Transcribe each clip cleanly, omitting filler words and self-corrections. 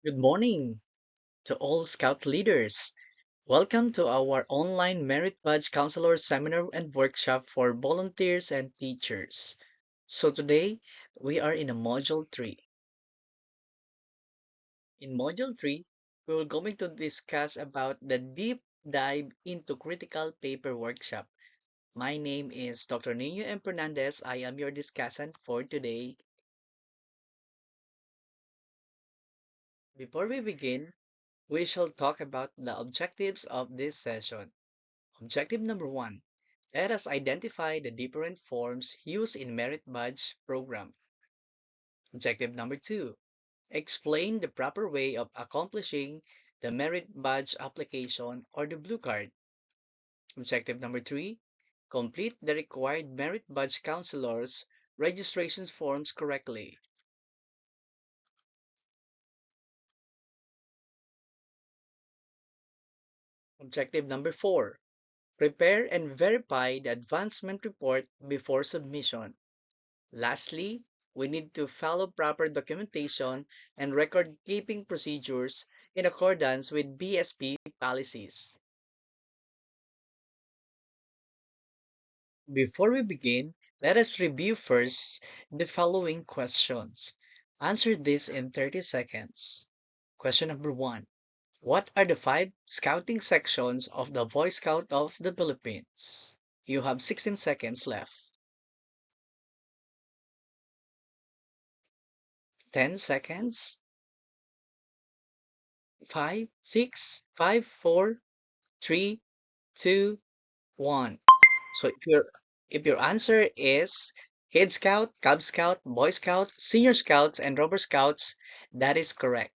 Good morning to all Scout leaders. Welcome to our online Merit Badge Counselor Seminar and Workshop for volunteers and teachers. So today we are in a Module 3. In Module 3, we will going to discuss about the deep dive into critical paper workshop. My name is Dr. Nino M. Fernandez. I am your discussant for today. Before we begin, we shall talk about the objectives of this session. Objective number 1. Let us identify the different forms used in Merit Badge program. Objective number 2. Explain the proper way of accomplishing the Merit Badge application or the blue card. Objective number 3. Complete the required Merit Badge counselors registration forms correctly. Objective number 4. Prepare and verify the advancement report before submission. Lastly, we need to follow proper documentation and record-keeping procedures in accordance with BSP policies. Before we begin, let us review first the following questions. Answer this in 30 seconds. Question number 1. What are the 5 scouting sections of the Boy Scout of the Philippines? You have 16 seconds left. 10 seconds. 5, 6, 5, 4, 3, 2, 1. So if your answer is Kid Scout, Cub Scout, Boy Scout, Senior Scouts, and Rover Scouts, that is correct.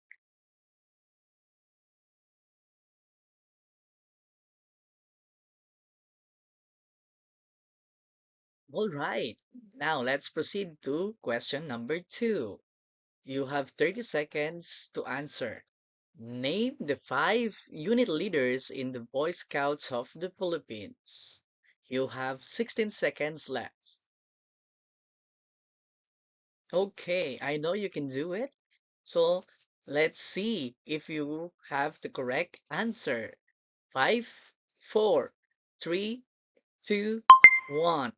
All right. Now let's proceed to question number 2. You have 30 seconds to answer. Name the 5 unit leaders in the Boy Scouts of the Philippines. You have 16 seconds left. Okay, I know you can do it. So let's see if you have the correct answer. 5, 4, 3, 2, 1.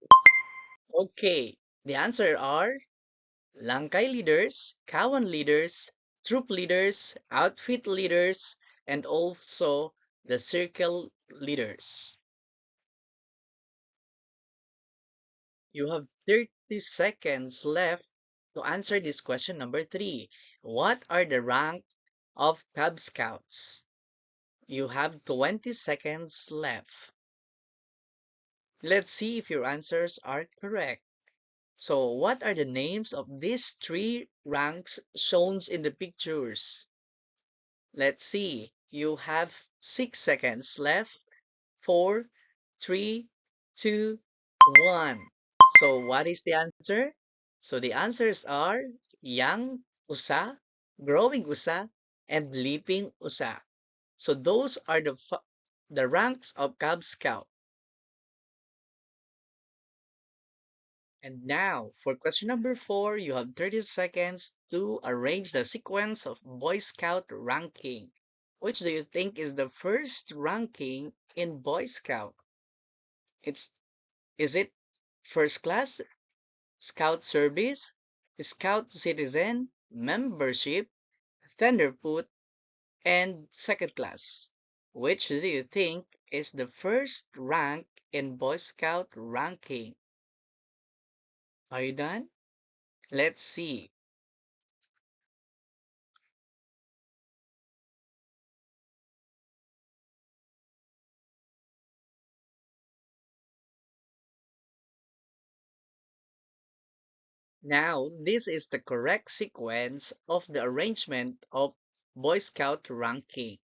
Okay, the answer are Langkay leaders, Kawan leaders, troop leaders, outfit leaders, and also the circle leaders. You have 30 seconds left to answer this question number 3. What are the rank of Cub Scouts? You have 20 seconds left. Let's see if your answers are correct. So, what are the names of these 3 ranks shown in the pictures? Let's see. You have 6 seconds left. 4, 3, 2, 1. So, what is the answer? So, the answers are young usa, growing usa, and leaping usa. So, those are the ranks of Cub Scout. And now, for question number 4, you have 30 seconds to arrange the sequence of Boy Scout ranking. Which do you think is the first ranking in Boy Scout? It's Is it first class, Scout service, Scout citizen, membership, Tenderfoot, and second class? Which do you think is the first rank in Boy Scout ranking? Are you done? Let's see. Now, this is the correct sequence of the arrangement of Boy Scout ranking.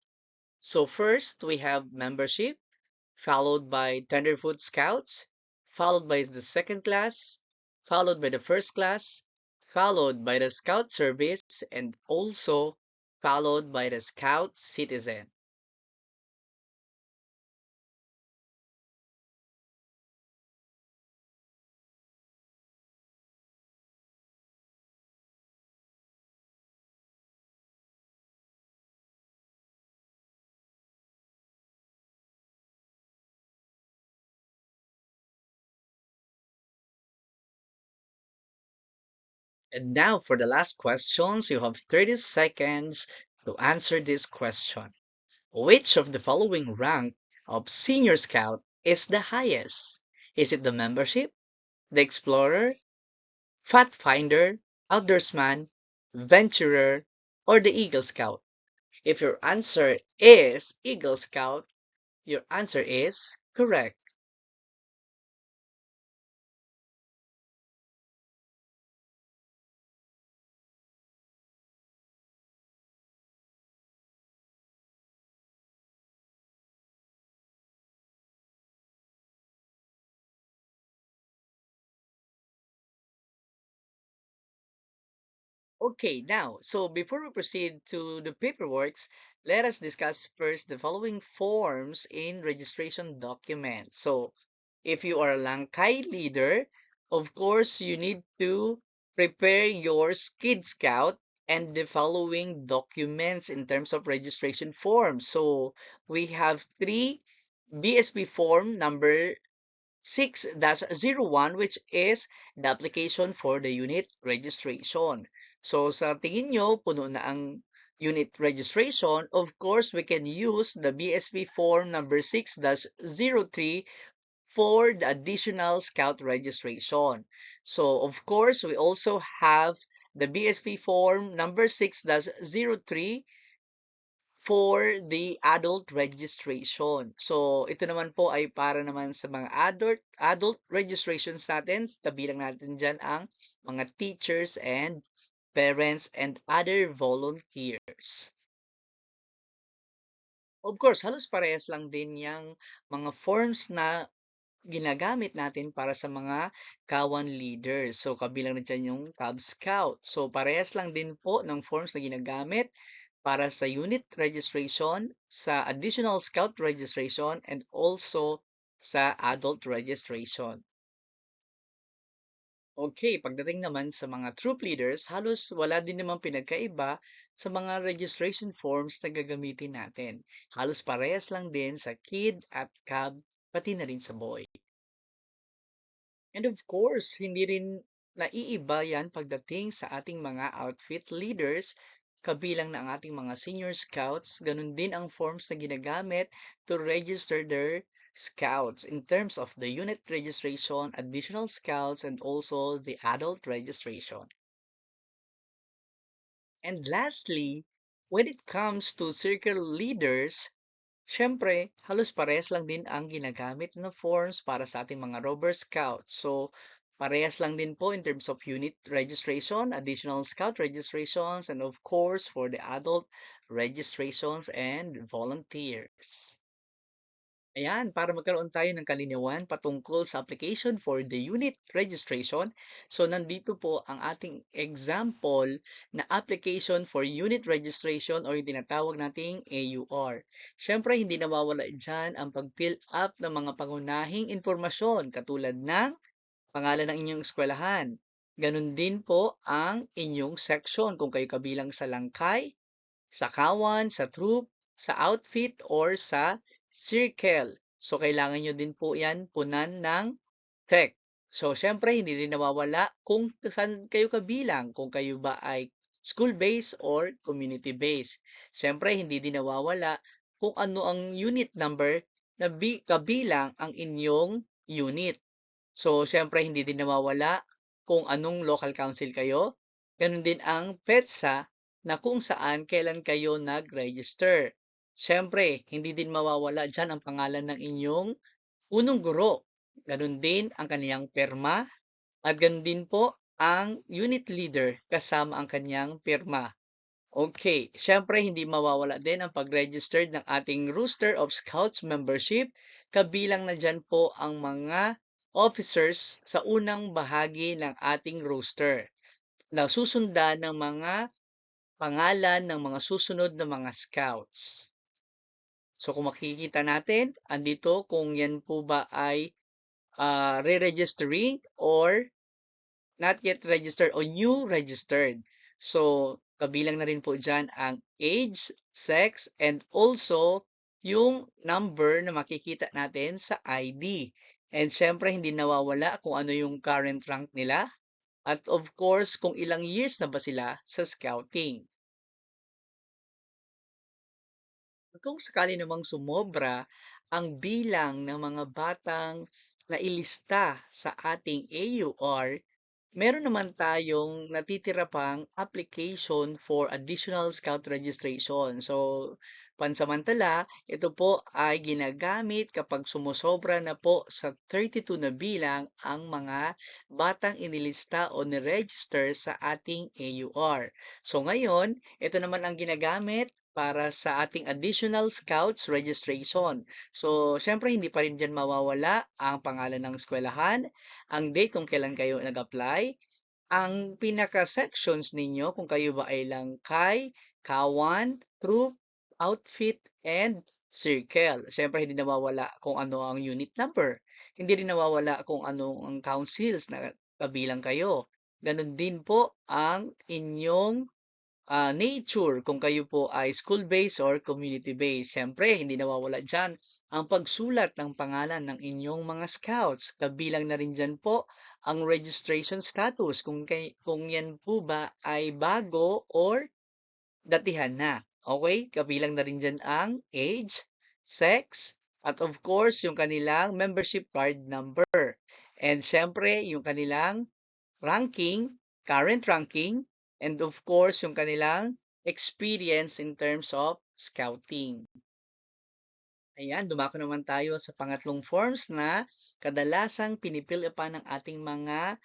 So first, we have membership, followed by Tenderfoot Scouts, followed by the second class, followed by the first class, followed by the Scout Service, and also followed by the Scout Citizen. And now for the last questions, you have 30 seconds to answer this question. Which of the following rank of Senior Scout is the highest? Is it the membership, the explorer, pathfinder, outdoorsman, venturer, or the Eagle Scout? If your answer is Eagle Scout, your answer is correct. Okay, now, so before we proceed to the paperworks, let us discuss first the following forms in registration documents. So, if you are a Langkai leader, of course, you need to prepare your Skid Scout and the following documents in terms of registration forms. So, we have three BSP form number 6-01, which is the application for the unit registration. So sa tingin nyo, puno na ang unit registration, of course, we can use the BSP form number 6-03 for the additional scout registration. So of course, we also have the BSP form number 6-03 for the adult registration. So, ito naman po ay para naman sa mga adult registrations natin. Kabilang natin dyan ang mga teachers and parents and other volunteers. Of course, halos parehas lang din yung mga forms na ginagamit natin para sa mga kawan leaders. So, kabilang na dyan yung Cub Scout. So, parehas lang din po ng forms na ginagamit para sa unit registration, sa additional scout registration, and also sa adult registration. Okay, pagdating naman sa mga troop leaders, halos wala din naman pinagkaiba sa mga registration forms na gagamitin natin. Halos parehas lang din sa kid at cab, pati na rin sa boy. And of course, hindi rin naiiba yan pagdating sa ating mga outfit leaders, kabilang na ang ating mga senior scouts, ganun din ang forms na ginagamit to register their scouts in terms of the unit registration, additional scouts, and also the adult registration. And lastly, when it comes to circle leaders, siyempre, halos parehas lang din ang ginagamit na forms para sa ating mga Robber Scouts. So, parehas lang din po in terms of unit registration, additional scout registrations, and of course, for the adult registrations and volunteers. Ayan, para magkaroon tayo ng kalinawan patungkol sa application for the unit registration. So, nandito po ang ating example na application for unit registration or yung tinatawag nating AUR. Siyempre, hindi nawawala dyan ang pag-fill up ng mga pangunahing informasyon katulad ng pangalan ng inyong eskwelahan. Ganon din po ang inyong section kung kayo kabilang sa langkay, sa kawan, sa troop, sa outfit, or sa circle. So, kailangan nyo din po yan punan ng check. So, syempre, hindi din nawawala kung saan kayo kabilang, kung kayo ba ay school-based or community-based. Syempre, hindi din nawawala kung ano ang unit number na kabilang ang inyong unit. So, syempre, hindi din nawawala kung anong local council kayo. Ganun din ang PETSA na kung saan kailan kayo nag-register. Syempre, hindi din mawawala dyan ang pangalan ng inyong unong guro. Ganun din ang kaniyang perma at ganun din po ang unit leader kasama ang kaniyang perma. Okay, syempre hindi mawawala din ang pag-register ng ating roster of Scouts membership. Kabilang na dyan po ang mga officers sa unang bahagi ng ating roster na susundan ng mga pangalan ng mga susunod na mga scouts. So kung makikita natin, andito kung yan po ba ay re-registering or not yet registered o new registered. So, kabilang na rin po dyan ang age, sex, and also yung number na makikita natin sa ID. And syempre, hindi nawawala kung ano yung current rank nila. At of course, kung ilang years na ba sila sa scouting. Kung sakali namang sumobra ang bilang ng mga batang nailista sa ating AUR, meron naman tayong natitira pang application for additional scout registration. So, pansamantala, ito po ay ginagamit kapag sumusobra na po sa 32 na bilang ang mga batang inilista o niregister sa ating AUR. So, ngayon, ito naman ang ginagamit para sa ating additional scouts registration. So, syempre hindi pa rin diyan mawawala ang pangalan ng eskwelahan, ang date kung kailan kayo nag-apply, ang pinaka-sections ninyo kung kayo ba ay langkay, kawan, troop, outfit, and circle. Siyempre, hindi nawawala kung ano ang unit number. Hindi rin nawawala kung ano ang councils na kabilang kayo. Ganon din po ang inyong nature kung kayo po ay school-based or community-based. Siyempre, hindi nawawala dyan ang pagsulat ng pangalan ng inyong mga scouts. Kabilang na rin dyan po ang registration status kung yan po ba ay bago or datihan na. Okay? Kabilang na rin dyan ang age, sex, at of course, yung kanilang membership card number. And syempre, yung kanilang ranking, current ranking, and of course, yung kanilang experience in terms of scouting. Ayan, dumako naman tayo sa pangatlong forms na kadalasang pinipili pa ng ating mga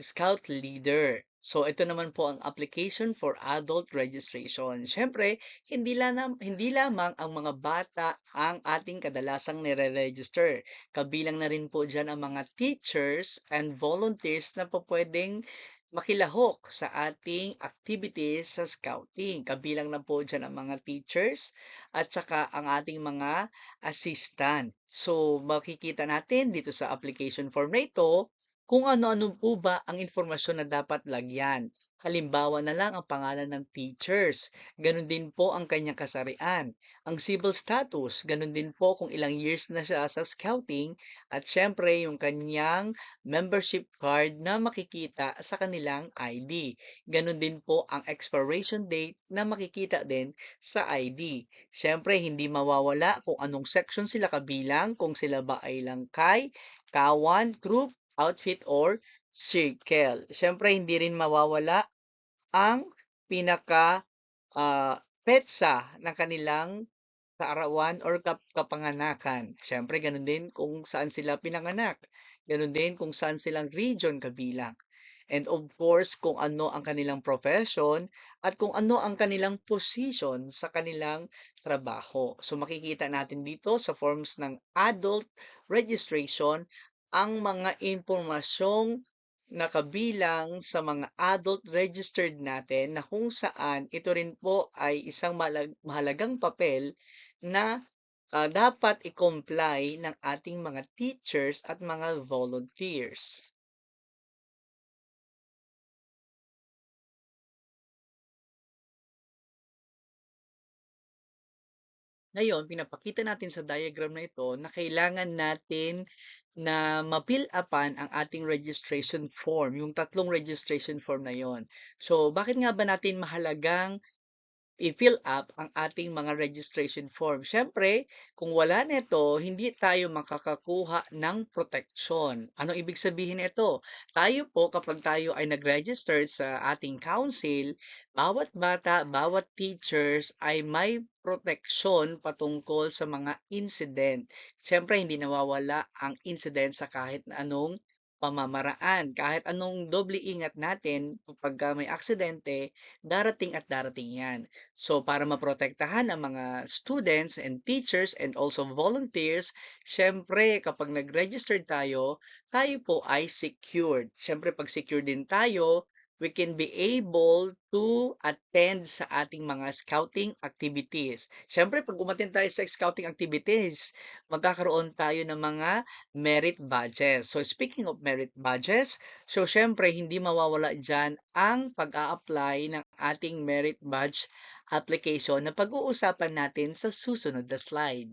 Scout Leader. So, ito naman po ang application for adult registration. Siyempre, hindi lamang ang mga bata ang ating kadalasang nire-register. Kabilang na rin po dyan ang mga teachers and volunteers na po pwedeng makilahok sa ating activities sa scouting. Kabilang na po dyan ang mga teachers at saka ang ating mga assistant. So, makikita natin dito sa application form na ito kung ano-ano po ba ang informasyon na dapat lagyan. Halimbawa na lang ang pangalan ng teachers, ganun din po ang kanyang kasarian, ang civil status, ganun din po kung ilang years na siya sa scouting, at syempre yung kanyang membership card na makikita sa kanilang ID. Ganun din po ang expiration date na makikita din sa ID. Syempre, hindi mawawala kung anong section sila kabilang, kung sila ba ay langkay, kawan, troop, outfit, or circle. Siyempre, hindi rin mawawala ang pinaka petsa ng kanilang kaarawan or kapanganakan. Siyempre, ganun din kung saan sila pinanganak. Ganun din kung saan silang region kabilang. And of course, kung ano ang kanilang profession at kung ano ang kanilang position sa kanilang trabaho. So makikita natin dito sa forms ng adult registration ang mga impormasyong nakabilang sa mga adult registered natin na kung saan ito rin po ay isang mahalagang papel na dapat i-comply ng ating mga teachers at mga volunteers. Ngayon, pinapakita natin sa diagram na ito na kailangan natin na ma-fill upan ang ating registration form, yung tatlong registration form na yon. So, bakit nga ba natin mahalagang i-fill up ang ating mga registration form. Siyempre, kung wala nito, hindi tayo makakakuha ng proteksyon. Ano ibig sabihin nito? Tayo po, kapag tayo ay nag-register sa ating council, bawat bata, bawat teachers ay may proteksyon patungkol sa mga incident. Siyempre, hindi nawawala ang incident sa kahit na anong pamamaraan. Kahit anong doble ingat natin kapag may aksidente, darating at darating yan. So, para maprotektahan ang mga students and teachers and also volunteers, syempre kapag nag-register tayo, tayo po ay secured. Syempre pag secured din tayo, we can be able to attend sa ating mga scouting activities. Syempre pag umattend tayo sa scouting activities, magkakaroon tayo ng mga merit badges. So speaking of merit badges, so syempre hindi mawawala dyan ang pag-a-apply ng ating merit badge application na pag-uusapan natin sa susunod na slide.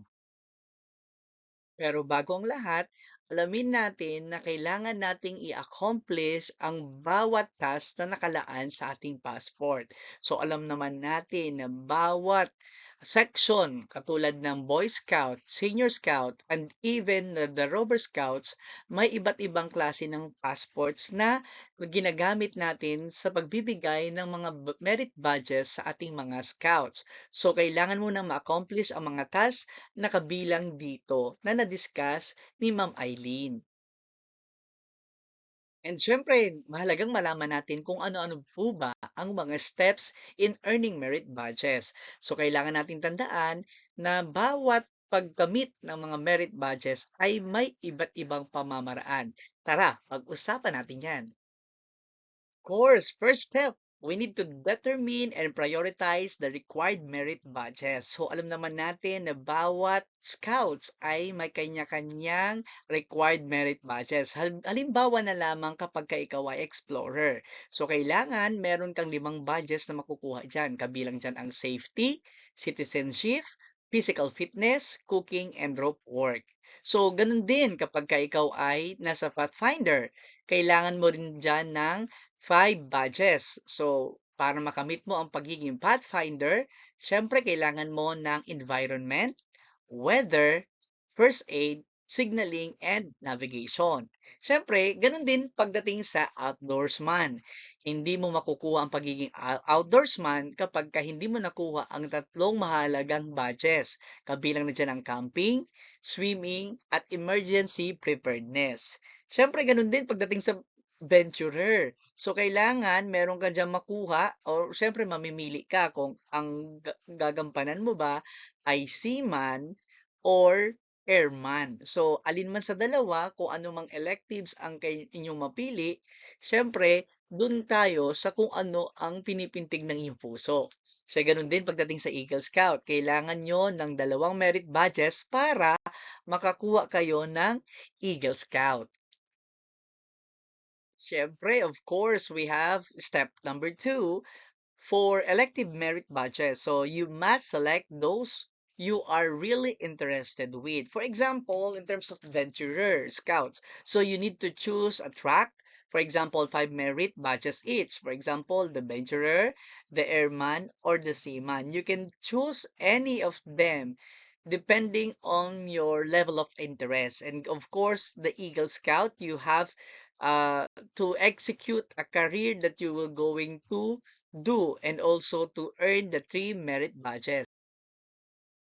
Pero bago ang lahat, alamin natin na kailangan nating i-accomplish ang bawat task na nakalaan sa ating passport. So alam naman natin na bawat section katulad ng Boy Scout, Senior Scout, and even the Rover Scouts, may iba't ibang klase ng passports na ginagamit natin sa pagbibigay ng mga merit badges sa ating mga scouts. So kailangan mo na ma-accomplish ang mga tasks na kabilang dito na na-discuss ni Ma'am Eileen. And syempre, mahalagang malaman natin kung ano-ano po ba ang mga steps in earning merit badges. So kailangan natin tandaan na bawat pagkamit ng mga merit badges ay may iba't ibang pamamaraan. Tara, pag-usapan natin yan. Course, first step, we need to determine and prioritize the required merit badges. So alam naman natin na bawat scouts ay may kanya-kanyang required merit badges. Halimbawa na lamang kapag ka ikaw ay explorer. So kailangan meron kang 5 badges na makukuha dyan. Kabilang dyan ang safety, citizenship, physical fitness, cooking, and rope work. So, ganun din kapag ka ikaw ay nasa Pathfinder. Kailangan mo rin dyan ng 5 badges. So, para makamit mo ang pagiging pathfinder, syempre kailangan mo ng environment, weather, first aid, signaling, and navigation. Syempre, ganun din pagdating sa outdoorsman. Hindi mo makukuha ang pagiging outdoorsman kapag ka hindi mo nakuha ang 3 mahalagang badges. Kabilang na dyan ang camping, swimming, at emergency preparedness. Syempre, ganun din pagdating sa venturer. So, kailangan meron ka diyang makuha or siyempre mamimili ka kung ang gagampanan mo ba ay seaman or airman. So, alin man sa dalawa, kung ano mang electives ang inyong mapili, siyempre, dun tayo sa kung ano ang pinipintig ng inyong puso. So, ganun din pagdating sa Eagle Scout. Kailangan nyo ng 2 merit badges para makakuha kayo ng Eagle Scout. Siyempre, of course, we have step number 2 for elective merit badges. So you must select those you are really interested with. For example, in terms of venturer scouts, so you need to choose a track. For example, 5 merit badges each. For example, the venturer, the airman, or the seaman. You can choose any of them depending on your level of interest. And of course, the Eagle Scout, you have to execute a career that you will going to do and also to earn the 3 merit badges.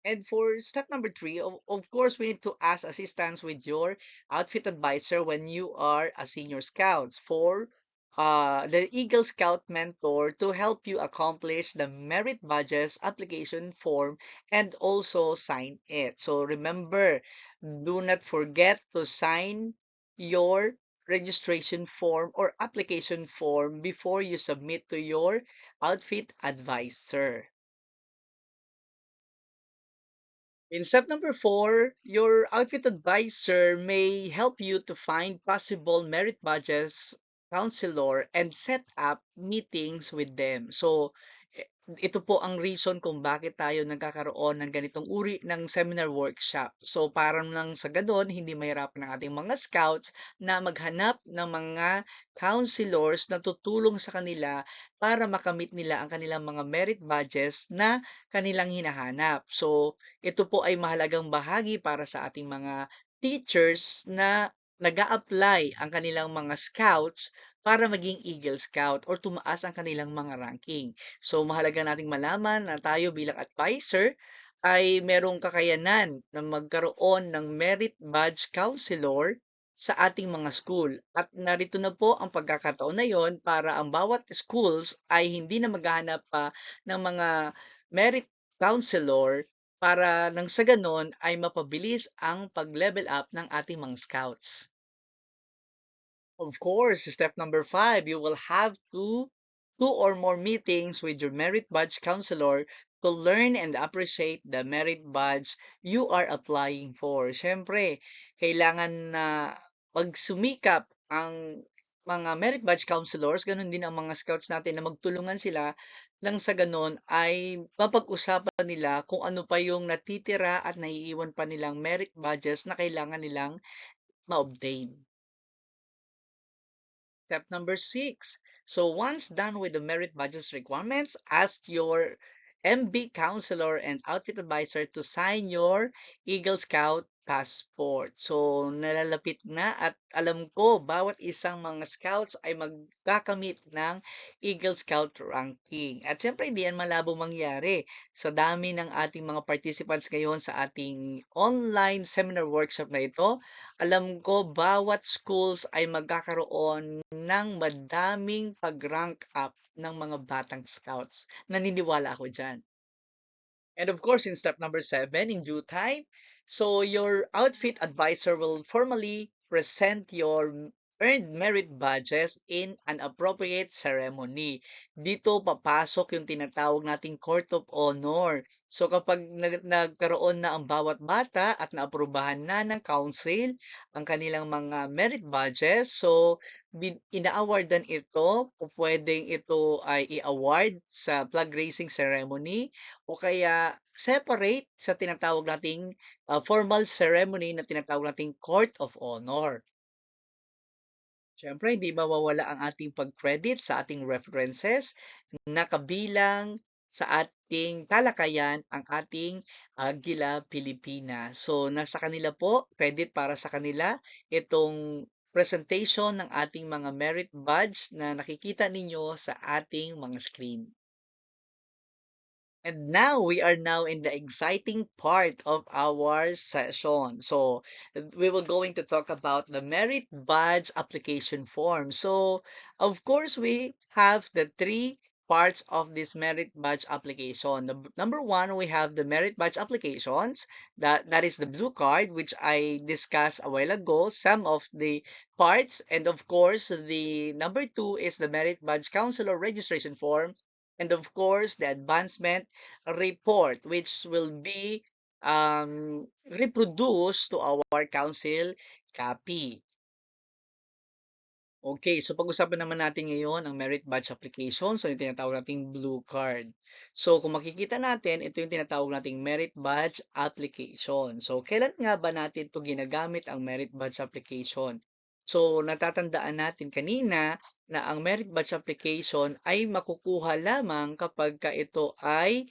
And for step number 3, of course, we need to ask assistance with your outfit advisor when you are a senior scout for the Eagle Scout mentor to help you accomplish the merit badges application form and also sign it. So remember, do not forget to sign your registration form or application form before you submit to your outfit advisor. In step number 4, your outfit advisor may help you to find possible merit badges counselor and set up meetings with them. So, ito po ang reason kung bakit tayo nagkakaroon ng ganitong uri ng seminar workshop. So, para lang sa ganon, hindi mahirapan ng ating mga scouts na maghanap ng mga counselors na tutulong sa kanila para makamit nila ang kanilang mga merit badges na kanilang hinahanap. So, ito po ay mahalagang bahagi para sa ating mga teachers na nag-a-apply ang kanilang mga scouts para maging Eagle Scout or tumaas ang kanilang mga ranking. So mahalaga nating malaman na tayo bilang advisor ay merong kakayanan na magkaroon ng merit badge counselor sa ating mga school. At narito na po ang pagkakataon na yon para ang bawat schools ay hindi na maghahanap pa ng mga merit counselor para nang sa ganon ay mapabilis ang pag-level up ng ating mga scouts. Of course, step number 5, you will have to two or more meetings with your merit badge counselor to learn and appreciate the merit badge you are applying for. Siyempre, kailangan na magsumikap ang mga merit badge counselors, ganun din ang mga scouts natin na magtulungan sila lang sa ganun ay mapag-usapan nila kung ano pa yung natitira at naiiwan pa nilang merit badges na kailangan nilang ma-obtain. Step number 6. So once done with the merit badges requirements, ask your MB counselor and outfit advisor to sign your Eagle Scout passport. So nalalapit na at alam ko bawat isang mga scouts ay magkakamit ng Eagle Scout ranking. At syempre hindi yan malabo mangyari sa dami ng ating mga participants ngayon sa ating online seminar workshop na ito. Alam ko bawat schools ay magkakaroon ng madaming pag-rank up ng mga batang scouts. Naniniwala ako dyan. And of course, in step number 7, in due time, so your outfit advisor will formally present your earned merit badges in an appropriate ceremony. Dito papasok yung tinatawag nating Court of Honor. So kapag nagkaroon na ang bawat bata at naaprubahan na ng council ang kanilang mga merit badges, so ina-awardan ito o pwedeng ito ay i-award sa flag raising ceremony o kaya separate sa tinatawag nating formal ceremony na tinatawag nating Court of Honor. Siyempre, hindi mawawala ang ating pag-credit sa ating references na kabilang sa ating talakayan ang ating Agila Pilipinas. So, nasa kanila po, credit para sa kanila itong presentation ng ating mga merit badge na nakikita ninyo sa ating mga screen. And now we are now in the exciting part of our session. So we will going to talk about the merit badge application form. So of course we have the three parts of this merit badge application. Number one, we have the merit badge applications. That is the blue card, which I discussed a while ago. Some of the parts, and of course the number two is the merit badge counselor registration form, and of course the advancement report, which will be reproduced to our council copy. Okay, so pag-usapan naman natin ngayon ang merit badge application. So, yung tinatawag nating blue card. So, kung makikita natin, ito yung tinatawag nating merit badge application. So, kailan nga ba natin ito ginagamit ang merit badge application? So, natatandaan natin kanina na ang merit badge application ay makukuha lamang kapag ka ito ay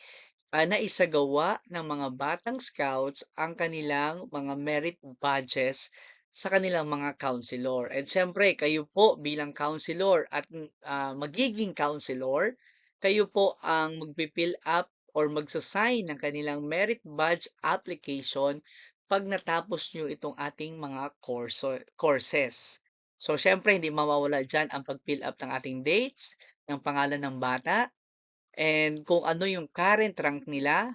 naisagawa ng mga batang scouts ang kanilang mga merit badges sa kanilang mga counselor. And siyempre, kayo po bilang counselor at magiging counselor, kayo po ang magpipill up or magsasign ng kanilang merit badge application pag natapos nyo itong ating mga courses. So, syempre, hindi mawawala dyan ang pag-fill up ng ating dates, ng pangalan ng bata, and kung ano yung current rank nila.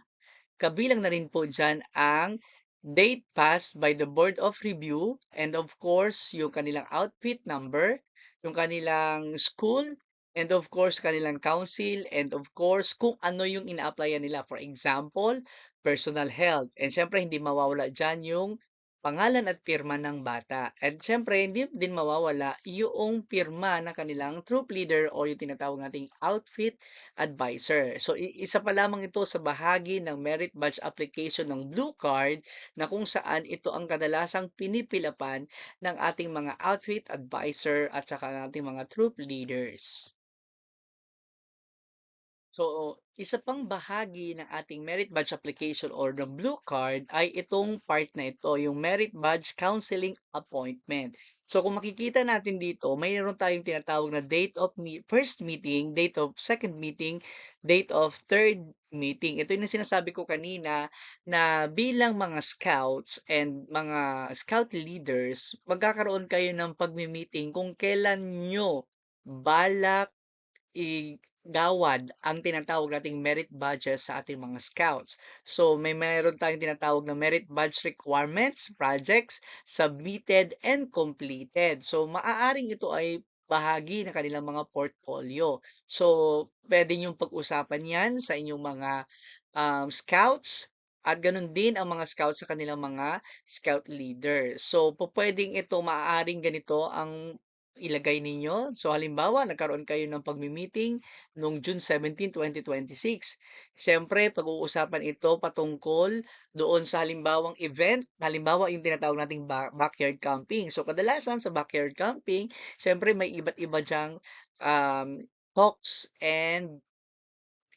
Kabilang na rin po dyan ang date passed by the Board of Review, and of course, yung kanilang outfit number, yung kanilang school, and of course, kanilang council, and of course, kung ano yung ina-applyan nila. For example, personal health. And syempre, hindi mawawala dyan yung pangalan at pirma ng bata. At syempre, hindi din mawawala yung pirma ng kanilang troop leader o yung tinatawag nating outfit advisor. So, isa pa lamang ito sa bahagi ng merit badge application ng Blue Card na kung saan ito ang kadalasang pinipilapan ng ating mga outfit advisor at saka ng ating mga troop leaders. So, isa pang bahagi ng ating merit badge application or the blue card ay itong part na ito, yung merit badge counseling appointment. So, kung makikita natin dito, mayroon tayong tinatawag na date of first meeting, date of second meeting, date of third meeting. Ito yung sinasabi ko kanina na bilang mga scouts and mga scout leaders, magkakaroon kayo ng pagmi-meeting kung kailan nyo balak igawad ang tinatawag nating merit badges sa ating mga scouts. So, meron tayong tinatawag na merit badge requirements, projects, submitted, and completed. So, maaaring ito ay bahagi ng kanilang mga portfolio. So, pwede niyong pag-usapan yan sa inyong mga scouts at ganun din ang mga scouts sa kanilang mga scout leader. So, pwedeng ito, maaaring ganito ang ilagay ninyo. So halimbawa, nagkaroon kayo ng pagmi-meeting noong June 17, 2026. Siyempre, pag-uusapan ito patungkol doon sa halimbawang event, halimbawa yung tinatawag nating backyard camping. So kadalasan sa backyard camping, siyempre may iba't iba diyang um, talks and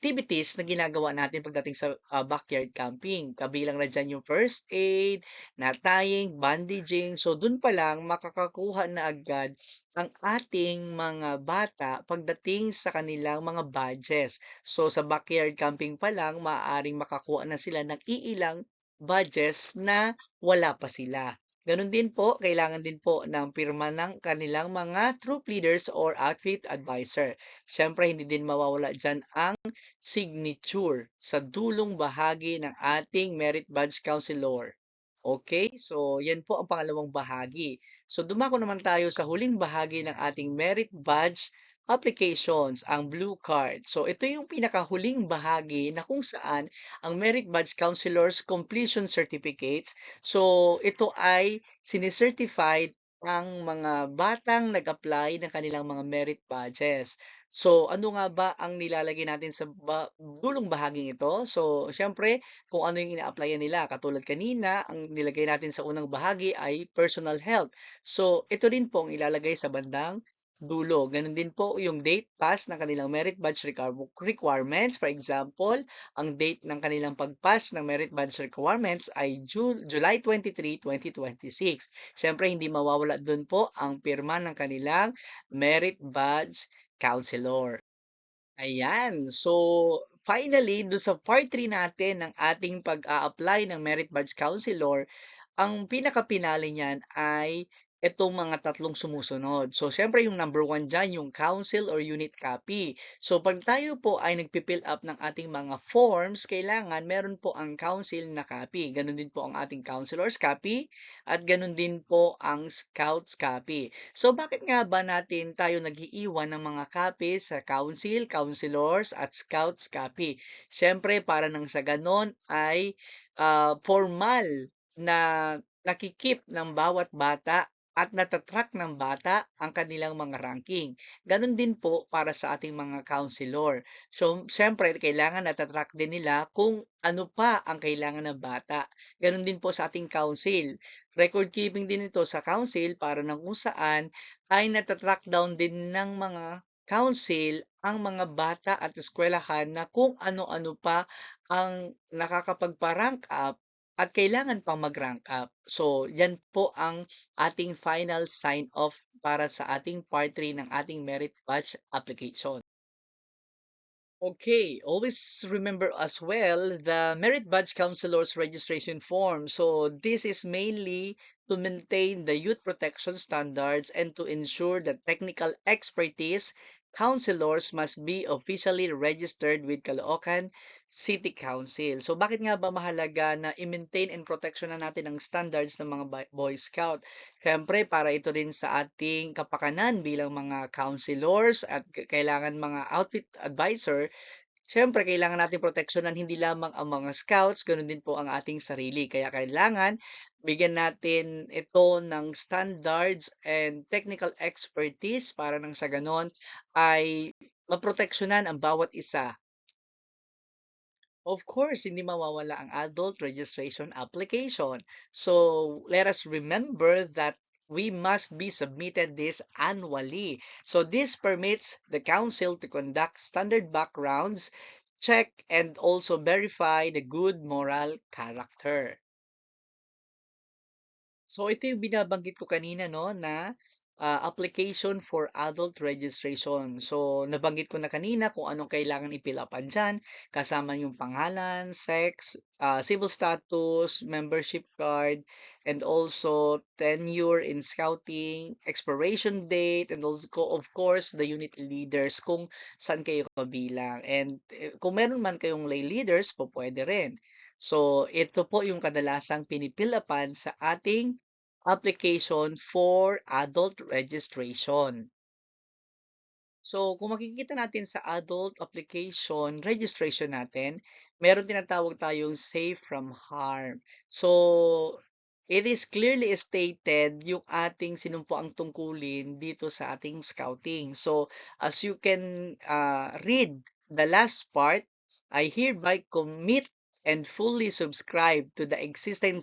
activities na ginagawa natin pagdating sa backyard camping. Kabilang na dyan yung first aid, na-tying, bandaging. So, dun pa lang makakakuha na agad ang ating mga bata pagdating sa kanilang mga badges. So, sa backyard camping pa lang, maaaring makakuha na sila ng iilang badges na wala pa sila. Ganon din po, kailangan din po ng pirma ng kanilang mga troop leaders or outfit advisor. Siyempre, hindi din mawawala dyan ang signature sa dulong bahagi ng ating Merit Badge Counselor. Okay, so yan po ang pangalawang bahagi. So dumako naman tayo sa huling bahagi ng ating Merit Badge applications, ang blue card. So ito yung pinakahuling bahagi na kung saan ang Merit Badge Counselors Completion Certificates. So ito ay sinicertified ang mga batang nag-apply ng kanilang mga merit badges. So, ano nga ba ang nilalagay natin sa dulong bahaging ito? So, siyempre, kung ano yung ina-applyan nila. Katulad kanina, ang nilagay natin sa unang bahagi ay personal health. So, ito rin po ang ilalagay sa bandang dulo. Ganun din po yung date pass ng kanilang merit badge requirements. For example, ang date ng kanilang pag-pass ng merit badge requirements ay July 23, 2026. Siyempre, hindi mawawala doon po ang pirma ng kanilang merit badge counselor. Ayan. So, finally, do sa part 3 natin ng ating pag-a-apply ng Merit Badge Counselor, ang pinakapinali niyan ay itong mga tatlong sumusunod. So, siyempre yung number one dyan, yung council or unit copy. So, pag tayo po ay nagpipill up ng ating mga forms, kailangan meron po ang council na copy. Ganon din po ang ating counselor's copy at ganon din po ang scout's copy. So, bakit nga ba natin tayo nag-iiwan ng mga copy sa council, counselors at scouts copy? Siyempre, para nang sa ganon ay formal na nakikip ng bawat bata at natatrack ng bata ang kanilang mga ranking. Ganon din po para sa ating mga counselor. So, siyempre, kailangan natatrack din nila kung ano pa ang kailangan ng bata. Ganon din po sa ating council. Record keeping din ito sa council para nang kung saan ay natatrack down din ng mga council ang mga bata at eskwelahan na kung ano-ano pa ang nakakapagpa-rank up at kailangan pang mag-rank up. So, yan po ang ating final sign-off para sa ating part 3 ng ating merit badge application. Okay, always remember as well the Merit Badge Counselors registration form. So this is mainly to maintain the youth protection standards and to ensure that technical expertise counselors must be officially registered with Caloocan City Council. So bakit nga ba mahalaga na i-maintain and protection na natin ang standards ng mga Boy Scout? Siyempre para ito rin sa ating kapakanan bilang mga counselors at kailangan mga outfit advisor. Siyempre kailangan nating proteksyonan hindi lamang ang mga scouts, gano'n din po ang ating sarili. Kaya kailangan bigyan natin ito ng standards and technical expertise para nang sa gano'n ay maproteksyonan ang bawat isa. Of course, hindi mawawala ang adult registration application. So, let us remember that we must be submitted this annually. So, this permits the council to conduct standard backgrounds, check, and also verify the good moral character. So ito yung binabanggit ko kanina 'no na, application for adult registration. So nabanggit ko na kanina kung anong kailangan i-fill upan diyan, kasama yung pangalan, sex, civil status, membership card, and also tenure in scouting, expiration date, and also of course the unit leaders kung saan kayo kabilang. And, kung meron man kayong lay leaders pupuwede rin. So ito po yung kadalasang pinipilapan sa ating application for adult registration. So, kung makikita natin sa adult application registration natin, meron tinatawag tayong safe from harm. So, it is clearly stated yung ating sinumpuang tungkulin dito sa ating scouting. So, as you can read the last part, I hereby commit and fully subscribe to the existing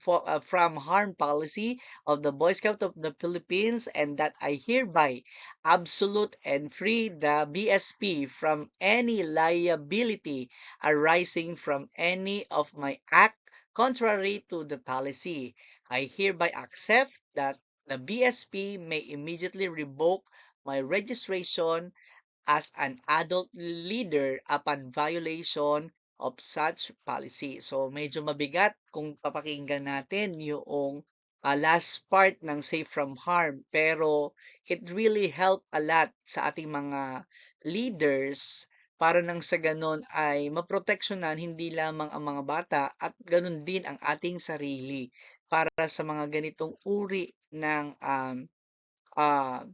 from harm policy of the Boy Scout of the Philippines, and that I hereby absolute and free the BSP from any liability arising from any of my act contrary to the policy. I hereby accept that the BSP may immediately revoke my registration as an adult leader upon violation of such policy. So medyo mabigat kung papakinggan natin yung last part ng safe from harm, pero it really help a lot sa ating mga leaders para nang sa ganon ay maproteksyonan hindi lamang ang mga bata at ganon din ang ating sarili para sa mga ganitong uri ng ah,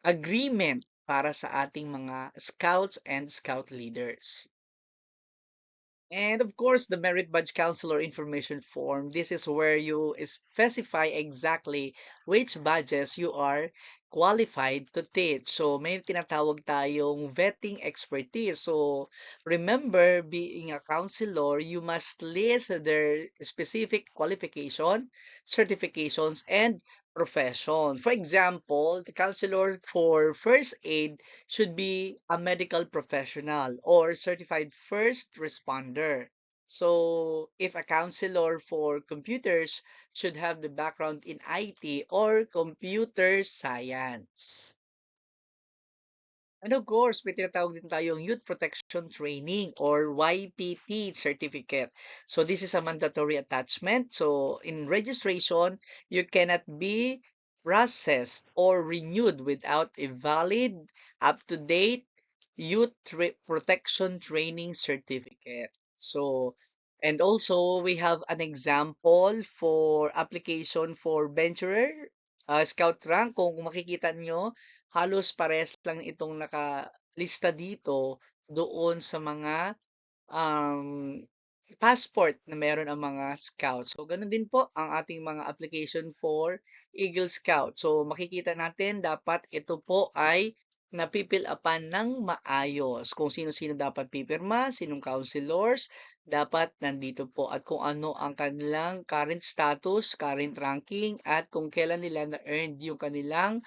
agreement para sa ating mga scouts and scout leaders. And of course, the Merit Badge Counselor information form. This is where you specify exactly which badges you are qualified to teach. So, may tinatawag tayong vetting expertise. So, remember, being a counselor, you must list their specific qualification, certifications, and profession. For example, the counselor for first aid should be a medical professional or certified first responder. So, if a counselor for computers should have the background in IT or computer science. And of course, may tinatawag din tayong Youth Protection Training or YPT certificate. So this is a mandatory attachment. So in registration, you cannot be processed or renewed without a valid, up-to-date Protection Training certificate. So, and also we have an example for application for Venturer Scout rank. Kung makikita nyo, halos parehas lang itong nakalista dito doon sa mga um, passport na meron ang mga scout. So, ganun din po ang ating mga application for Eagle Scout. So, makikita natin dapat ito po ay napipil-upan ng maayos. Kung sino-sino dapat pipirma, sinong counselors, dapat nandito po at kung ano ang kanilang current status, current ranking, at kung kailan nila na-earned yung kanilang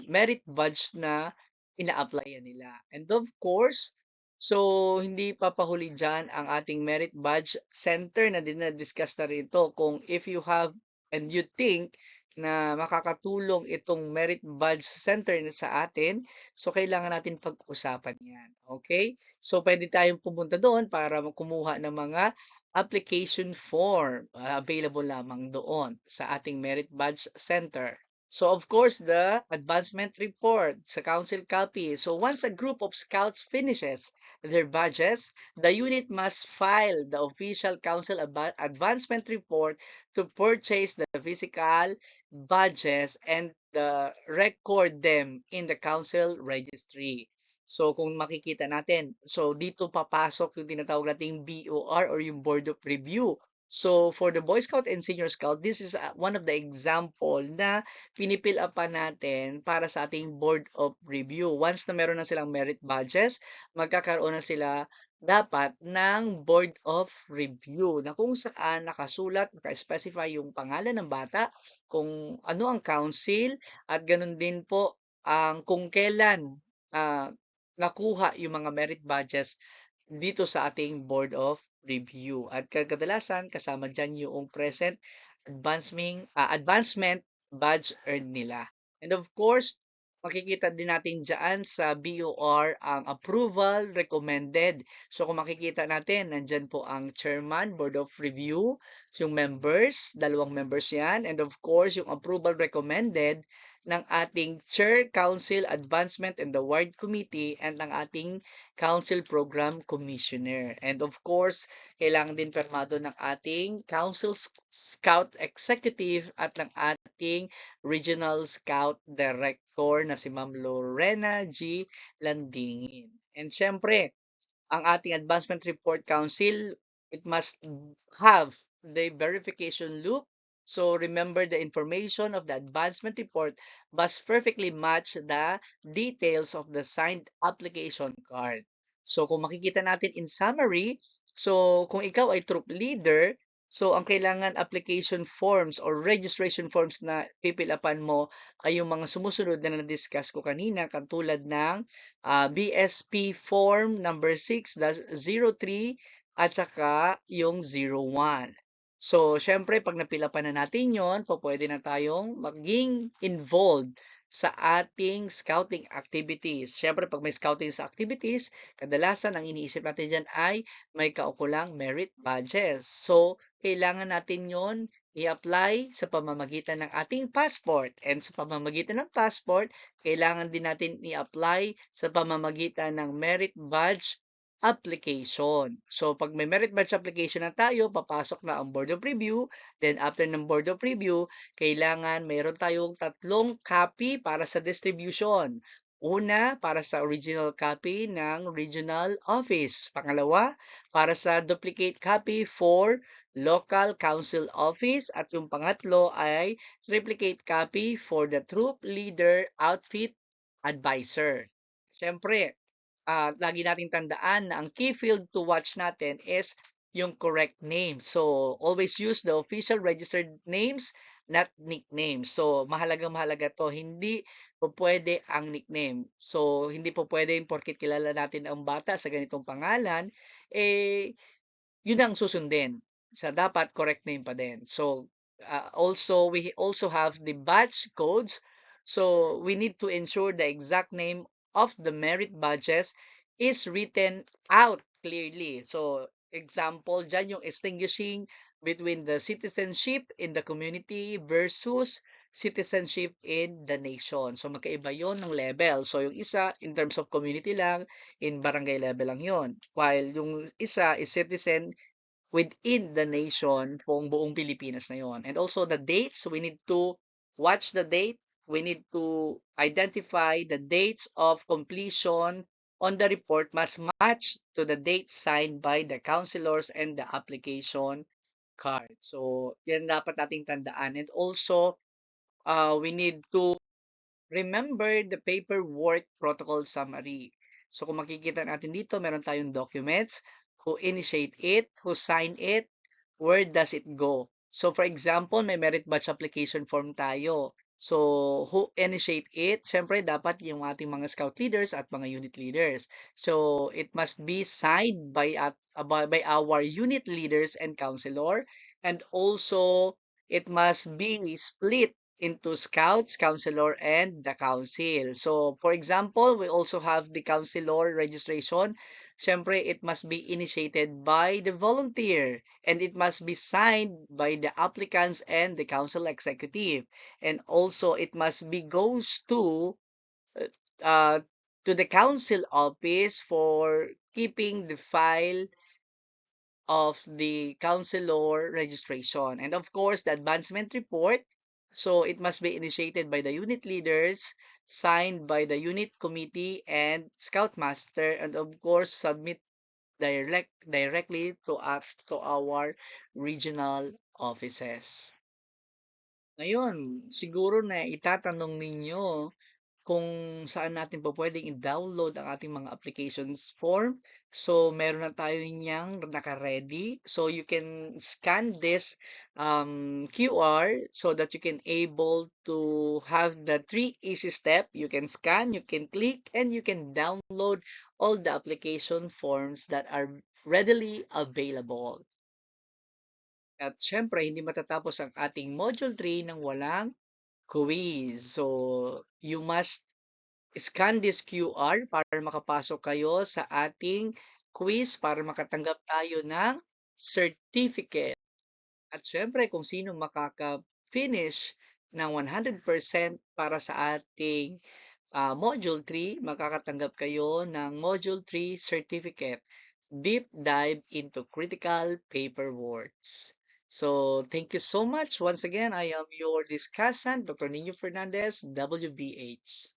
merit badge na ina-applyan nila. And of course, so, hindi papahuli dyan ang ating merit badge center na discuss na rin ito. Kung if you have and you think na makakatulong itong merit badge center sa atin, so kailangan natin pag-usapan yan. Okay? So, pwede tayong pumunta doon para kumuha ng mga application form. Available lamang doon sa ating merit badge center. So, of course, the advancement report sa council copy. So, once a group of scouts finishes their badges, the unit must file the official council advancement report to purchase the physical badges and record them in the council registry. So, kung makikita natin, so dito papasok yung tinatawag nating BOR or yung Board of Review. So, for the Boy Scout and Senior Scout, this is one of the example na pinipil up pa natin para sa ating Board of Review. Once na meron na silang merit badges, magkakaroon na sila dapat ng Board of Review na kung saan nakasulat, naka-specify yung pangalan ng bata, kung ano ang council, at ganun din po ang kung kailan ah, nakuha yung mga merit badges dito sa ating Board of Review. At kadalasan kasama dyan yung present advancement badge earned nila. And of course, makikita din natin dyan sa BOR ang approval recommended. So kung makikita natin, nandyan po ang chairman, board of review, yung members, dalawang members yan, and of course, yung approval recommended ng ating chair, council, advancement, and the ward committee, and ng ating council program commissioner. And of course, kailangan din permado ng ating council scout executive at ng ating regional scout director na si Ma'am Lorena G. Landingin. And syempre, ang ating advancement report council, it must have the verification loop. So remember, the information of the advancement report must perfectly match the details of the signed application card. So kung makikita natin in summary, so kung ikaw ay troop leader, so ang kailangan application forms or registration forms na pipilapan mo ay yung mga sumusunod na na-discuss ko kanina, katulad ng BSP form number 6-03 at saka yung 01. So, syempre, pag napila pa na natin yon, po pwede na tayong maging involved sa ating scouting activities. Syempre, pag may scouting sa activities, kadalasan ang iniisip natin dyan ay may kaukulang merit badges. So, kailangan natin yon i-apply sa pamamagitan ng ating passport. And sa pamamagitan ng passport, kailangan din natin i-apply sa pamamagitan ng merit badge application. So, pag may merit badge application na tayo, papasok na ang board of review. Then, after ng board of review, kailangan mayroon tayong tatlong copy para sa distribution. Una, para sa original copy ng regional office. Pangalawa, para sa duplicate copy for local council office. At yung pangatlo ay triplicate copy for the troop leader outfit advisor. Siyempre, lagi nating tandaan na ang key field to watch natin is yung correct name. So, always use the official registered names, not nicknames. So, mahalaga to. Hindi po pwede ang nickname. So, hindi po pwede yung porkit kilala natin ang bata sa ganitong pangalan, eh, yun ang susundin. Sa dapat correct name pa din. So, also, we also have the batch codes. So, we need to ensure the exact name of the merit badges is written out clearly. So, example, dyan yung extinguishing between the citizenship in the community versus citizenship in the nation. So, magkaiba yon ng level. So, yung isa, in terms of community lang, in barangay level lang yon. While yung isa is citizen within the nation, buong Pilipinas na yon. And also the dates, we need to watch the date. We need to identify the dates of completion on the report must match to the date signed by the councilors and the application card. So, yan dapat nating tandaan. And also, we need to remember the paperwork protocol summary. So kung makikita natin dito, meron tayong documents, who initiate it, who sign it, where does it go. So for example, may merit batch application form tayo. So who initiate it? Siyempre dapat yung ating mga scout leaders at mga unit leaders. So it must be signed by our unit leaders and counselor, and also it must be split into scouts, counselor, and the council. So, for example, we also have the counselor registration. Siyempre, it must be initiated by the volunteer and it must be signed by the applicants and the council executive. And also, it must be goes uh, uh, to the council office for keeping the file of the counselor registration. And of course, the advancement report. So it must be initiated by the unit leaders, signed by the unit committee and scoutmaster, and of course, submit directly to our regional offices. Ngayon, siguro na itatanong ninyo kung saan natin po pwedeng i-download ang ating mga applications form. So, meron na tayo niyang naka-ready. So, you can scan this QR so that you can able to have the 3 easy step. You can scan, you can click, and you can download all the application forms that are readily available. At syempre, hindi matatapos ang ating Module 3 nang walang quiz. So, you must scan this QR para makapasok kayo sa ating quiz para makatanggap tayo ng certificate. At syempre, kung sino makaka-finish ng 100% para sa ating Module 3, makakatanggap kayo ng Module 3 Certificate, Deep Dive into Critical Paperworks. So, thank you so much. Once again, I am your discussant, Dr. Nino Fernandez, WBH.